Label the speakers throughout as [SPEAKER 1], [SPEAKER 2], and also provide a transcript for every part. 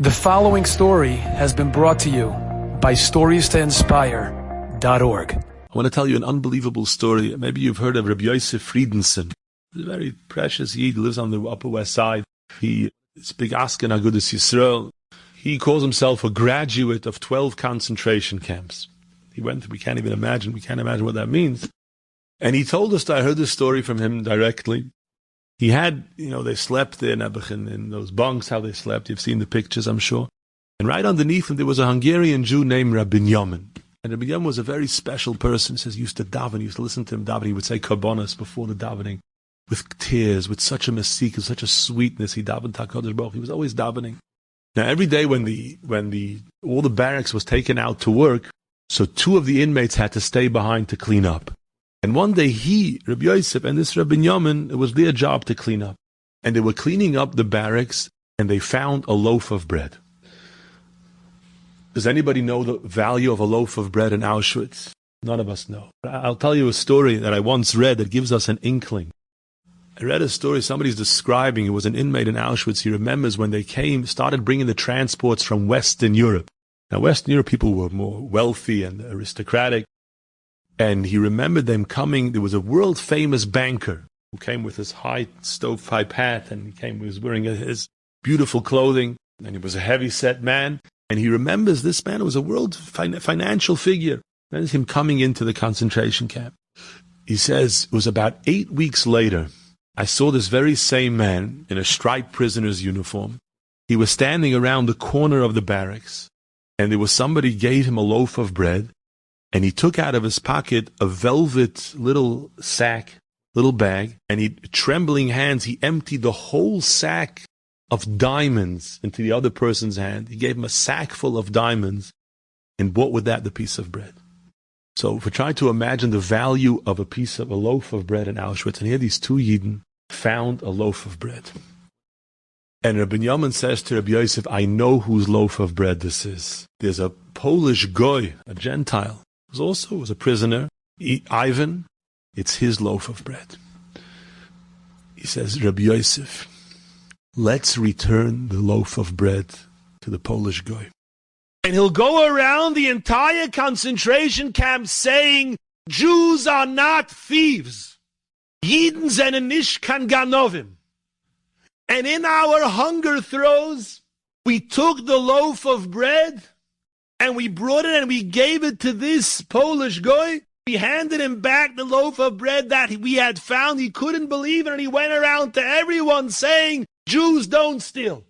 [SPEAKER 1] The following story has been brought to you by StoriesToInspire.org.
[SPEAKER 2] I want to tell you an unbelievable story. Maybe you've heard of Rabbi Friedenson. He's a very precious Yid, lives on the Upper West Side. He is big Asken Agudas Yisrael. He calls himself a graduate of 12 concentration camps. He went, we can't imagine what that means. And he told us, I heard this story from him directly. He had, they slept there in those bunks, how they slept. You've seen the pictures, I'm sure. And right underneath him, there was a Hungarian Jew named Rabbi. And Rabbi was a very special person. He says he used to daven, he used to listen to him daven. He would say karbonos before the davening, with tears, with such a mystique, with such a sweetness. He davened HaKadosh Baruch. He was always davening. Now, every day when all the barracks was taken out to work, so two of the inmates had to stay behind to clean up. And one day Rabbi Yosef, and this Rabbi Yamin, it was their job to clean up. And they were cleaning up the barracks, and they found a loaf of bread. Does anybody know the value of a loaf of bread in Auschwitz? None of us know. I'll tell you a story that I once read that gives us an inkling. I read a story, somebody's describing, it was an inmate in Auschwitz. He remembers when they started bringing the transports from Western Europe. Now, Western Europe people were more wealthy and aristocratic. And he remembered them coming. There was a world-famous banker who came with his high stovepipe hat, and he was wearing his beautiful clothing, and he was a heavy-set man. And he remembers this man was a world financial figure. Remembers him coming into the concentration camp. He says, it was about 8 weeks later, I saw this very same man in a striped prisoner's uniform. He was standing around the corner of the barracks, and there was somebody gave him a loaf of bread. And he took out of his pocket a velvet little bag, and trembling hands, he emptied the whole sack of diamonds into the other person's hand. He gave him a sack full of diamonds and bought with that the piece of bread. So if we try to imagine the value of a loaf of bread in Auschwitz, and here these two Yidden found a loaf of bread. And Rabbi Yamin says to Rabbi Yosef, I know whose loaf of bread this is. There's a Polish goy, a Gentile, was a prisoner, Ivan. It's his loaf of bread. He says, Rabbi Yosef, let's return the loaf of bread to the Polish goy. And he'll go around the entire concentration camp saying, Jews are not thieves. Yidden sind nicht kan ganovim. And in our hunger throes, we took the loaf of bread and we brought it and we gave it to this Polish guy. We handed him back the loaf of bread that we had found. He couldn't believe it, and he went around to everyone saying, Jews don't steal.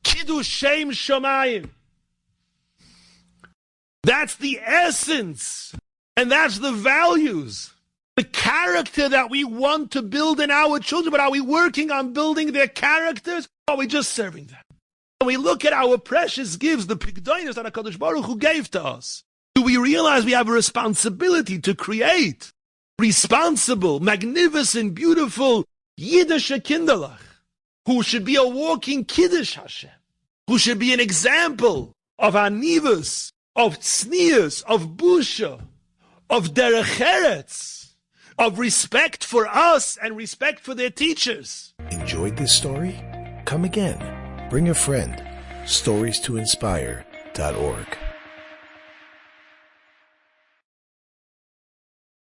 [SPEAKER 2] Kiddush Shem Shamayim. That's the essence, and that's the values, the character that we want to build in our children. But are we working on building their characters? Or are we just serving them? When we look at our precious gifts, the pigdoinos that HaKadosh Baruch Hu gave to us, do we realize we have a responsibility to create responsible, magnificent, beautiful Yiddish Kinderlach, who should be a walking Kiddush Hashem, who should be an example of anivus, of tznius, of busha, of derech eretz, of respect for us and respect for their teachers.
[SPEAKER 3] Enjoyed this story? Come again. Bring a friend. StoriesToInspire.org